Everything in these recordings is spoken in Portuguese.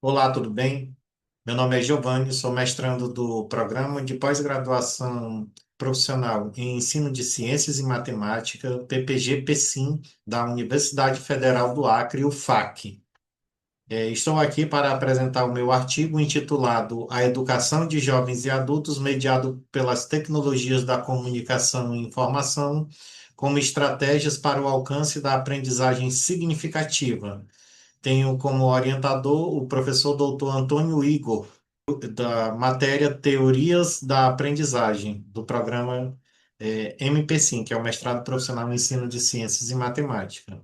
Olá, tudo bem? Meu nome é Giovanni, sou mestrando do Programa de Pós-Graduação Profissional em Ensino de Ciências e Matemática, PPG-PSIM, da Universidade Federal do Acre, UFAC. Estou aqui para apresentar o meu artigo intitulado A Educação de Jovens e Adultos mediado pelas tecnologias da comunicação e informação como estratégias para o alcance da aprendizagem significativa. Tenho como orientador o professor doutor Antônio Igor, da matéria Teorias da Aprendizagem, do programa MP5, que é o Mestrado Profissional em Ensino de Ciências e Matemática.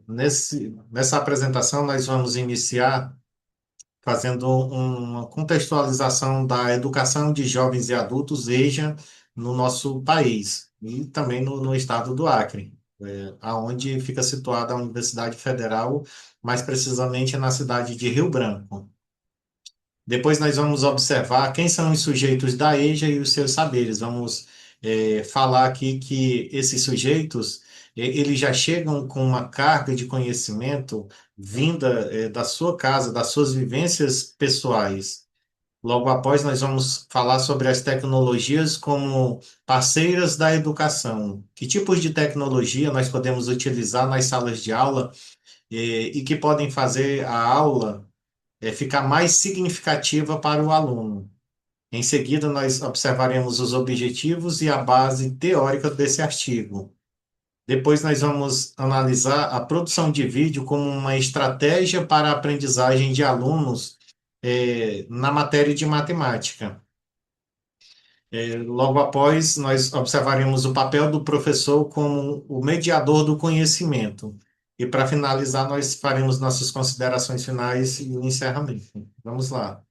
Nessa apresentação, nós vamos iniciar fazendo uma contextualização da educação de jovens e adultos, EJA, no nosso país e também no estado do Acre, aonde fica situada a Universidade Federal, mais precisamente na cidade de Rio Branco. Depois nós vamos observar quem são os sujeitos da EJA e os seus saberes. Vamos falar aqui que esses sujeitos eles já chegam com uma carga de conhecimento vinda da sua casa, das suas vivências pessoais. Logo após, nós vamos falar sobre as tecnologias como parceiras da educação. Que tipos de tecnologia nós podemos utilizar nas salas de aula e que podem fazer a aula ficar mais significativa para o aluno. Em seguida, nós observaremos os objetivos e a base teórica desse artigo. Depois, nós vamos analisar a produção de vídeo como uma estratégia para a aprendizagem de alunos na matéria de matemática. Logo após, nós observaremos o papel do professor como o mediador do conhecimento. E para finalizar, nós faremos nossas considerações finais e o encerramento. Vamos lá.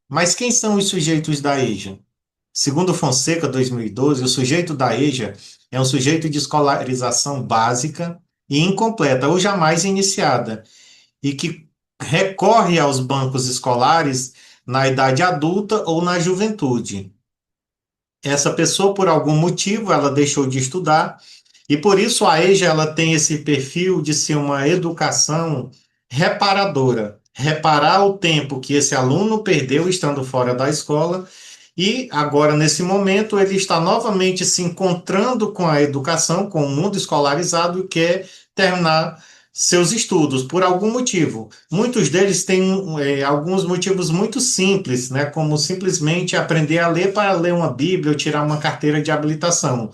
Mas quem são os sujeitos da EJA? Segundo Fonseca, 2012, o sujeito da EJA é um sujeito de escolarização básica e incompleta ou jamais iniciada, e que recorre aos bancos escolares na idade adulta ou na juventude. Essa pessoa, por algum motivo, ela deixou de estudar, e por isso a EJA ela tem esse perfil de ser uma educação reparadora, reparar o tempo que esse aluno perdeu estando fora da escola e agora, nesse momento, ele está novamente se encontrando com a educação, com o mundo escolarizado e quer terminar seus estudos por algum motivo. Muitos deles têm alguns motivos muito simples, né, como simplesmente aprender a ler para ler uma Bíblia ou tirar uma carteira de habilitação.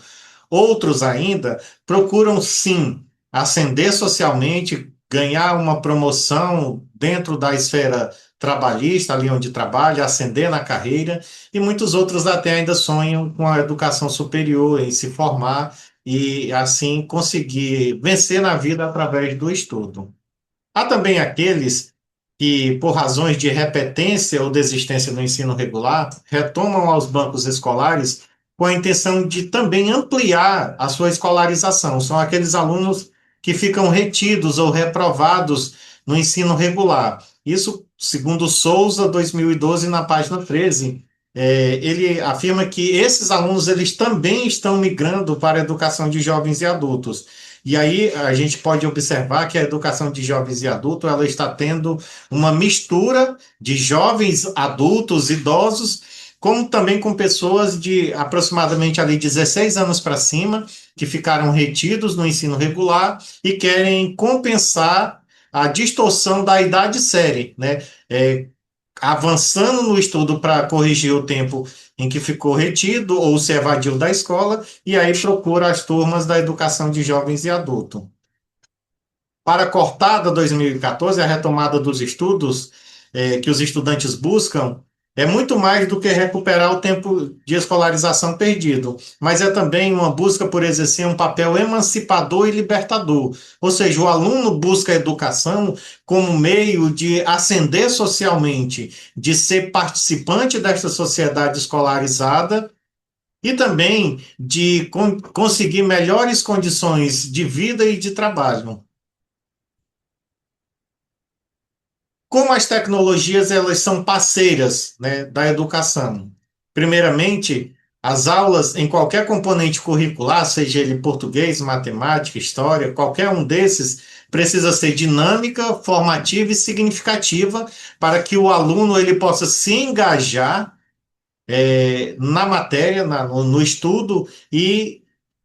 Outros ainda procuram sim ascender socialmente, ganhar uma promoção dentro da esfera trabalhista, ali onde trabalha, ascender na carreira, e muitos outros até ainda sonham com a educação superior, em se formar e assim conseguir vencer na vida através do estudo. Há também aqueles que, por razões de repetência ou desistência do ensino regular, retomam aos bancos escolares com a intenção de também ampliar a sua escolarização. São aqueles alunos que ficam retidos ou reprovados no ensino regular. Isso, segundo Souza, 2012, na página 13, ele afirma que esses alunos eles também estão migrando para a educação de jovens e adultos. E aí a gente pode observar que a educação de jovens e adultos ela está tendo uma mistura de jovens, adultos, idosos, como também com pessoas de aproximadamente ali 16 anos para cima, que ficaram retidos no ensino regular e querem compensar a distorção da idade série, né? Avançando no estudo para corrigir o tempo em que ficou retido ou se evadiu da escola, e aí procura as turmas da educação de jovens e adultos. Para a cortada 2014, a retomada dos estudos que os estudantes buscam é muito mais do que recuperar o tempo de escolarização perdido, mas é também uma busca por exercer um papel emancipador e libertador. Ou seja, o aluno busca a educação como meio de ascender socialmente, de ser participante desta sociedade escolarizada e também de conseguir melhores condições de vida e de trabalho. Como as tecnologias elas são parceiras, né, da educação? Primeiramente, As aulas em qualquer componente curricular, seja ele português, matemática, história, qualquer um desses, precisa ser dinâmica, formativa e significativa para que o aluno ele possa se engajar na matéria, no estudo e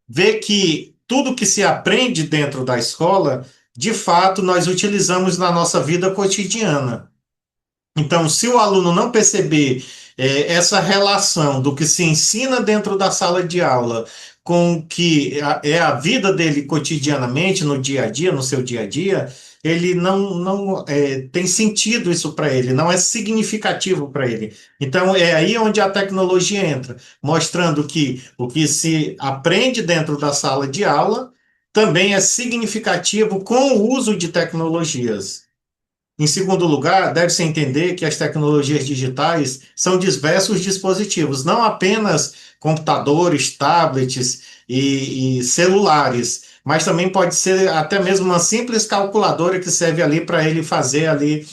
ver que tudo que se aprende dentro da escola, de fato, nós utilizamos na nossa vida cotidiana. Então, se o aluno não perceber essa relação do que se ensina dentro da sala de aula com o que é a vida dele cotidianamente, no dia a dia, no seu dia a dia, ele não tem sentido isso para ele, não é significativo para ele. Então, é aí onde a tecnologia entra, mostrando que o que se aprende dentro da sala de aula também é significativo com o uso de tecnologias. Em segundo lugar, deve-se entender que as tecnologias digitais são diversos dispositivos, não apenas computadores, tablets e celulares, mas também pode ser até mesmo uma simples calculadora que serve ali para ele fazer ali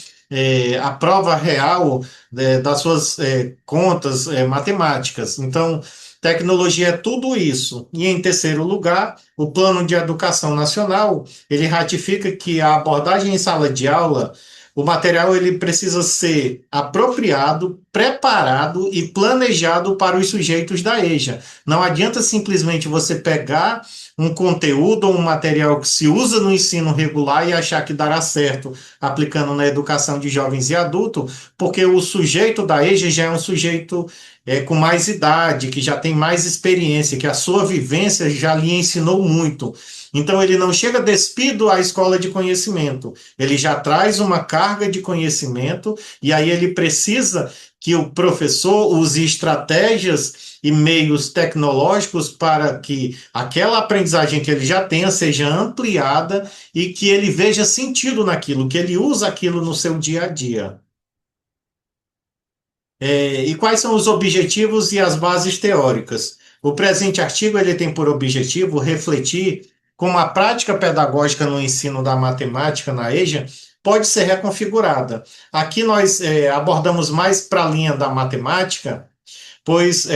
a prova real das suas contas matemáticas. Então, tecnologia é tudo isso. E em terceiro lugar, o Plano de Educação Nacional, ele ratifica que a abordagem em sala de aula o material ele precisa ser apropriado, preparado e planejado para os sujeitos da EJA. Não adianta simplesmente você pegar um conteúdo ou um material que se usa no ensino regular e achar que dará certo aplicando na educação de jovens e adultos, porque o sujeito da EJA já é um sujeito com mais idade, que já tem mais experiência, que a sua vivência já lhe ensinou muito. Então, ele não chega despido à escola de conhecimento, ele já traz uma carga de conhecimento, e aí ele precisa que o professor use estratégias e meios tecnológicos para que aquela aprendizagem que ele já tenha seja ampliada e que ele veja sentido naquilo, que ele use aquilo no seu dia a dia. E quais são os objetivos e as bases teóricas? O presente artigo ele tem por objetivo refletir como a prática pedagógica no ensino da matemática na EJA pode ser reconfigurada. Aqui nós abordamos mais para a linha da matemática, pois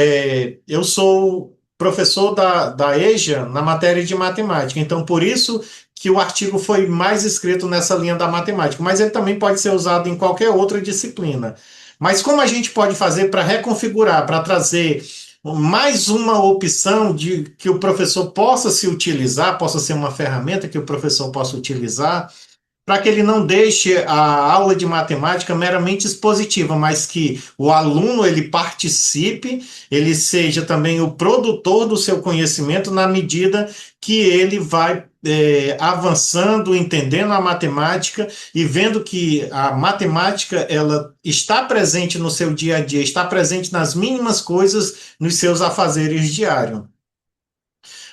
eu sou professor da EJA na matéria de matemática, então por isso que o artigo foi mais escrito nessa linha da matemática, mas ele também pode ser usado em qualquer outra disciplina. Mas como a gente pode fazer para reconfigurar, para trazer mais uma opção de que o professor possa se utilizar, possa ser uma ferramenta que o professor possa utilizar para que ele não deixe a aula de matemática meramente expositiva, mas que o aluno ele participe, ele seja também o produtor do seu conhecimento na medida que ele vai avançando, entendendo a matemática e vendo que a matemática ela está presente no seu dia a dia, está presente nas mínimas coisas nos seus afazeres diários.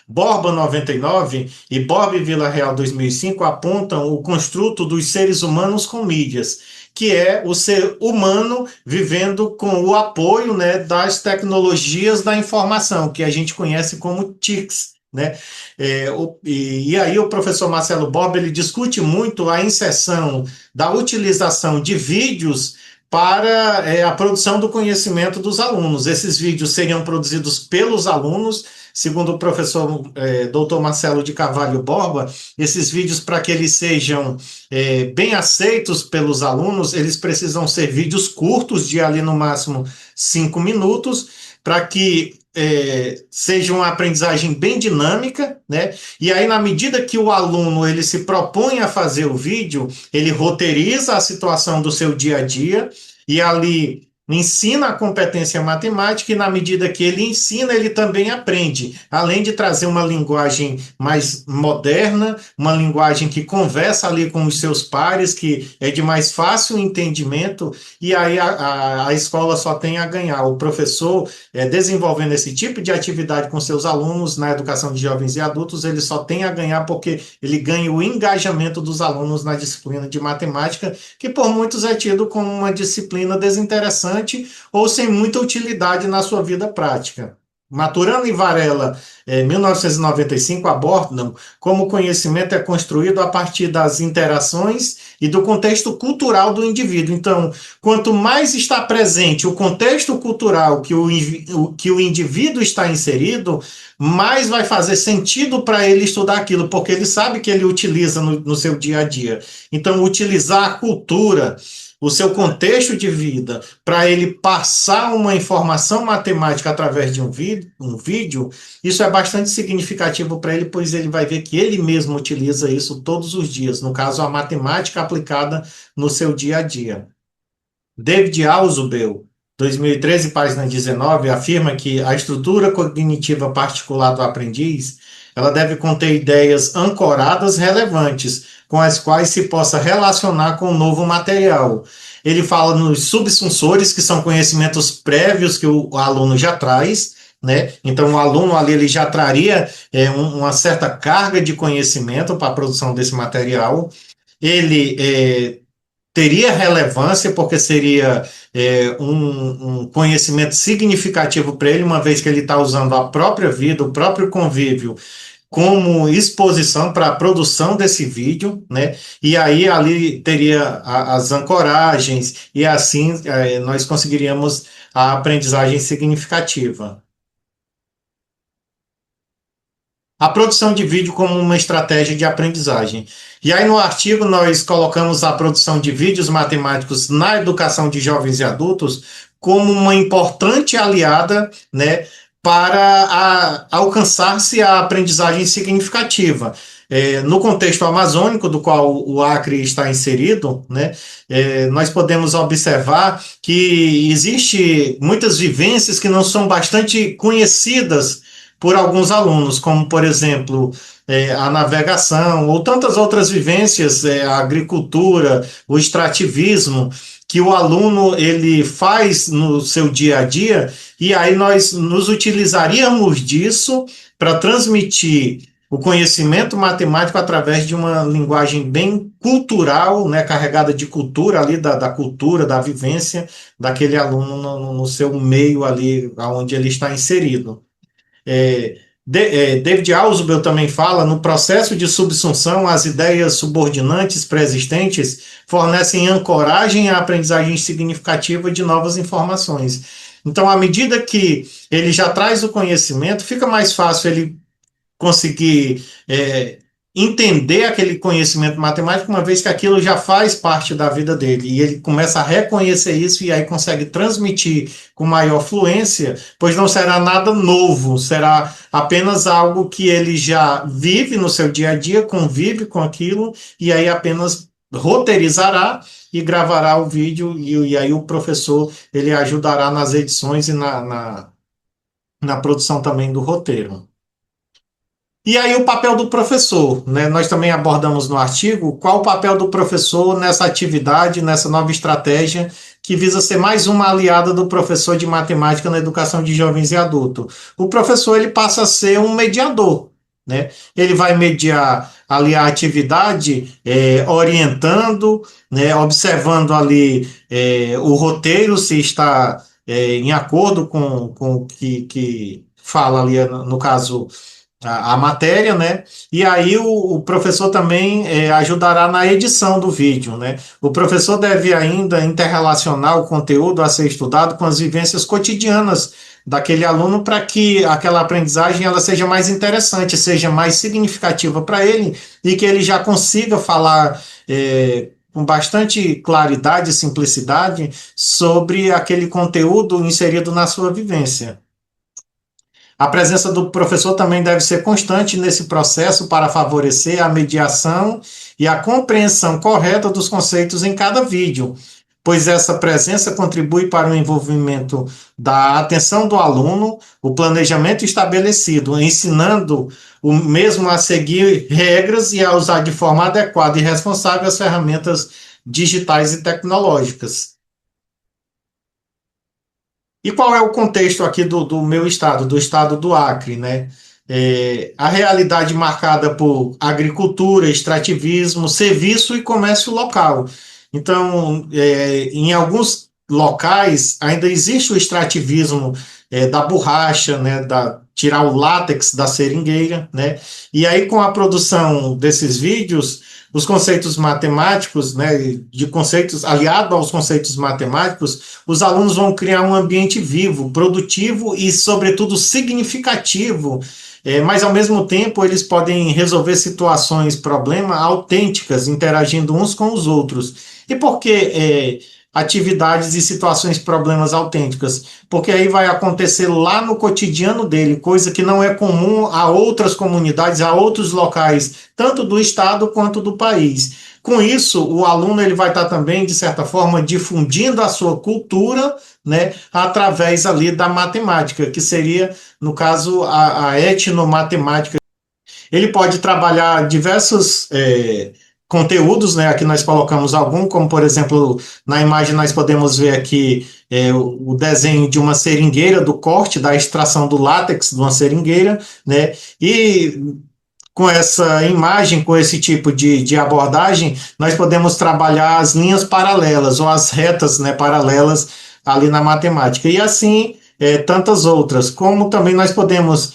Borba 99 e Bob Villarreal 2005 apontam o construto dos seres humanos com mídias, que é o ser humano vivendo com o apoio, né, das tecnologias da informação, que a gente conhece como TICs. Né? E aí o professor Marcelo Borba ele discute muito a inserção da utilização de vídeos para a produção do conhecimento dos alunos. Esses vídeos seriam produzidos pelos alunos, segundo o professor Dr. Marcelo de Carvalho Borba, esses vídeos, para que eles sejam bem aceitos pelos alunos, eles precisam ser vídeos curtos, de ali no máximo 5 minutos, para que seja uma aprendizagem bem dinâmica, né? E aí, na medida que o aluno ele se propõe a fazer o vídeo, ele roteiriza a situação do seu dia a dia e ali ensina a competência matemática e na medida que ele ensina, ele também aprende, além de trazer uma linguagem mais moderna, uma linguagem que conversa ali com os seus pares, que é de mais fácil entendimento, e aí a escola só tem a ganhar. O professor, desenvolvendo esse tipo de atividade com seus alunos na educação de jovens e adultos, ele só tem a ganhar porque ele ganha o engajamento dos alunos na disciplina de matemática, que por muitos é tido como uma disciplina desinteressante ou sem muita utilidade na sua vida prática. Maturana e Varela, 1995, abordam como o conhecimento é construído a partir das interações e do contexto cultural do indivíduo. Então, quanto mais está presente o contexto cultural que o indivíduo está inserido, mais vai fazer sentido para ele estudar aquilo, porque ele sabe que ele utiliza no seu dia a dia. Então, utilizar a cultura, o seu contexto de vida, para ele passar uma informação matemática através de um vídeo, isso é bastante significativo para ele, pois ele vai ver que ele mesmo utiliza isso todos os dias, no caso, a matemática aplicada no seu dia a dia. David Ausubel, 2013, página 19, afirma que a estrutura cognitiva particular do aprendiz, ela deve conter ideias ancoradas relevantes, com as quais se possa relacionar com o novo material. Ele fala nos subsunsores, que são conhecimentos prévios que o aluno já traz, né? Então, o aluno ali ele já traria uma certa carga de conhecimento para a produção desse material. Ele teria relevância, porque seria um conhecimento significativo para ele, uma vez que ele está usando a própria vida, o próprio convívio, como exposição para a produção desse vídeo, né? E aí ali teria as ancoragens, e assim nós conseguiríamos a aprendizagem significativa. A produção de vídeo como uma estratégia de aprendizagem. E aí, no artigo, nós colocamos a produção de vídeos matemáticos na educação de jovens e adultos como uma importante aliada, né, para alcançar-se a aprendizagem significativa. No contexto amazônico, do qual o Acre está inserido, né, nós podemos observar que existe muitas vivências que não são bastante conhecidas por alguns alunos, como, por exemplo, a navegação ou tantas outras vivências, a agricultura, o extrativismo, que o aluno ele faz no seu dia a dia, e aí nós nos utilizaríamos disso para transmitir o conhecimento matemático através de uma linguagem bem cultural, né, carregada de cultura ali, da cultura, da vivência daquele aluno no seu meio ali, onde ele está inserido. David Ausubel também fala, no processo de subsunção, as ideias subordinantes pré-existentes fornecem ancoragem à aprendizagem significativa de novas informações. Então, à medida que ele já traz o conhecimento, fica mais fácil ele conseguir entender aquele conhecimento matemático, uma vez que aquilo já faz parte da vida dele, e ele começa a reconhecer isso e aí consegue transmitir com maior fluência, pois não será nada novo, será apenas algo que ele já vive no seu dia a dia, convive com aquilo, e aí apenas roteirizará e gravará o vídeo, e aí o professor ele ajudará nas edições e na produção também do roteiro. E aí o papel do professor, né? Nós também abordamos no artigo qual o papel do professor nessa atividade, nessa nova estratégia que visa ser mais uma aliada do professor de matemática na educação de jovens e adultos. O professor ele passa a ser um mediador, né? Ele vai mediar ali a atividade, orientando, né? Observando ali o roteiro se está em acordo com o que fala ali, no caso a matéria, né? E aí o professor também ajudará na edição do vídeo, né? O professor deve ainda interrelacionar o conteúdo a ser estudado com as vivências cotidianas daquele aluno para que aquela aprendizagem ela seja mais interessante, seja mais significativa para ele e que ele já consiga falar com bastante claridade e simplicidade sobre aquele conteúdo inserido na sua vivência. A presença do professor também deve ser constante nesse processo para favorecer a mediação e a compreensão correta dos conceitos em cada vídeo, pois essa presença contribui para o envolvimento da atenção do aluno, o planejamento estabelecido, ensinando o mesmo a seguir regras e a usar de forma adequada e responsável as ferramentas digitais e tecnológicas. E qual é o contexto aqui do meu estado, do estado do Acre, né? A realidade marcada por agricultura, extrativismo, serviço e comércio local. Então, em alguns locais ainda existe o extrativismo da borracha, né, tirar o látex da seringueira, né? E aí, com a produção desses vídeos, os conceitos matemáticos, né, de conceitos aliado aos conceitos matemáticos, os alunos vão criar um ambiente vivo, produtivo e, sobretudo, significativo. Mas, ao mesmo tempo, eles podem resolver situações, problemas autênticas, interagindo uns com os outros. E por que atividades e situações, problemas autênticas? Porque aí vai acontecer lá no cotidiano dele, coisa que não é comum a outras comunidades, a outros locais, tanto do estado quanto do país. Com isso, o aluno ele vai estar também, de certa forma, difundindo a sua cultura, né, através ali da matemática, que seria, no caso, a etnomatemática. Ele pode trabalhar diversos conteúdos, né? Aqui nós colocamos algum, como por exemplo, na imagem nós podemos ver aqui o desenho de uma seringueira, do corte, da extração do látex de uma seringueira, né? E com essa imagem, com esse tipo de abordagem, nós podemos trabalhar as linhas paralelas ou as retas, né, paralelas ali na matemática. E assim, tantas outras. Como também nós podemos,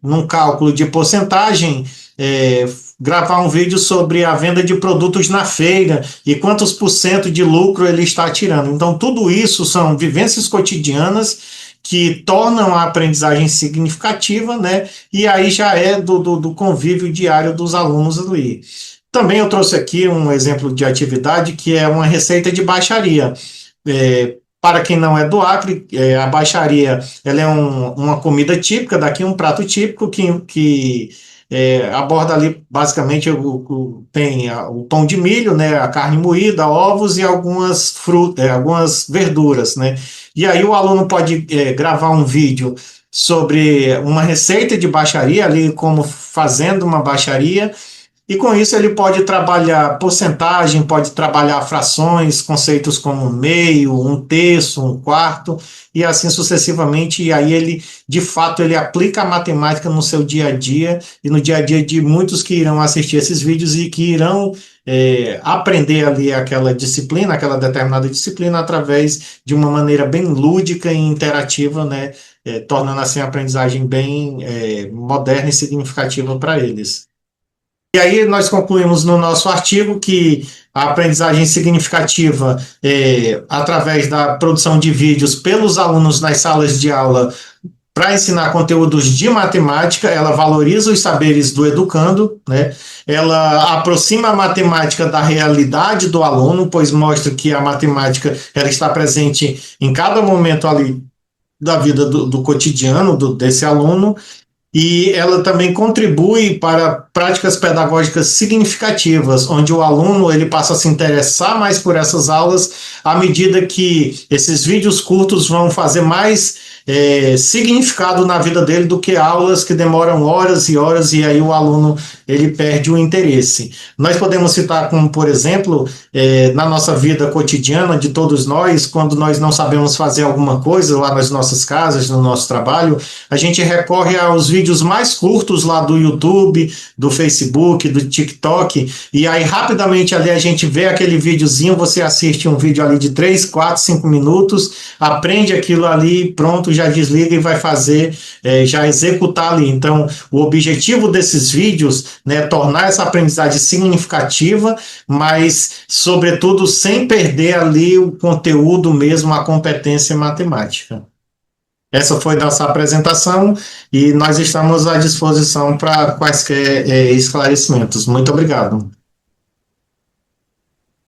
num cálculo de porcentagem, é, gravar um vídeo sobre a venda de produtos na feira e quantos por cento de lucro ele está tirando. Então, tudo isso são vivências cotidianas que tornam a aprendizagem significativa, né? E aí já é do convívio diário dos alunos ali. Também eu trouxe aqui um exemplo de atividade que é uma receita de baixaria. Para quem não é do Acre, a baixaria ela é uma comida típica daqui, um prato típico que aborda ali basicamente tem o pão de milho, né, a carne moída, ovos e algumas frutas, algumas verduras, né? E aí o aluno pode gravar um vídeo sobre uma receita de baixaria ali, como fazendo uma baixaria, e com isso ele pode trabalhar porcentagem, pode trabalhar frações, conceitos como meio, um terço, um quarto, e assim sucessivamente. E aí ele, de fato, ele aplica a matemática no seu dia a dia e no dia a dia de muitos que irão assistir esses vídeos e que irão aprender ali aquela disciplina, aquela determinada disciplina, através de uma maneira bem lúdica e interativa, né? Tornando assim a aprendizagem bem moderna e significativa para eles. E aí nós concluímos no nosso artigo que a aprendizagem significativa, através da produção de vídeos pelos alunos nas salas de aula para ensinar conteúdos de matemática, ela valoriza os saberes do educando, né? Ela aproxima a matemática da realidade do aluno, pois mostra que a matemática ela está presente em cada momento ali da vida do cotidiano desse aluno, e ela também contribui para práticas pedagógicas significativas, onde o aluno ele passa a se interessar mais por essas aulas à medida que esses vídeos curtos vão fazer mais significado na vida dele do que aulas que demoram horas e horas e aí o aluno ele perde o interesse. Nós podemos citar como, por exemplo, na nossa vida cotidiana de todos nós, quando nós não sabemos fazer alguma coisa lá nas nossas casas, no nosso trabalho, a gente recorre aos vídeos mais curtos lá do YouTube, do Facebook, do TikTok, e aí rapidamente ali a gente vê aquele videozinho, você assiste um vídeo ali de 3, 4, 5 minutos, aprende aquilo ali, pronto, já desliga e vai fazer, já executar ali. Então, o objetivo desses vídeos, né, é tornar essa aprendizagem significativa, mas, sobretudo, sem perder ali o conteúdo mesmo, a competência matemática. Essa foi nossa apresentação e nós estamos à disposição para quaisquer esclarecimentos. Muito obrigado.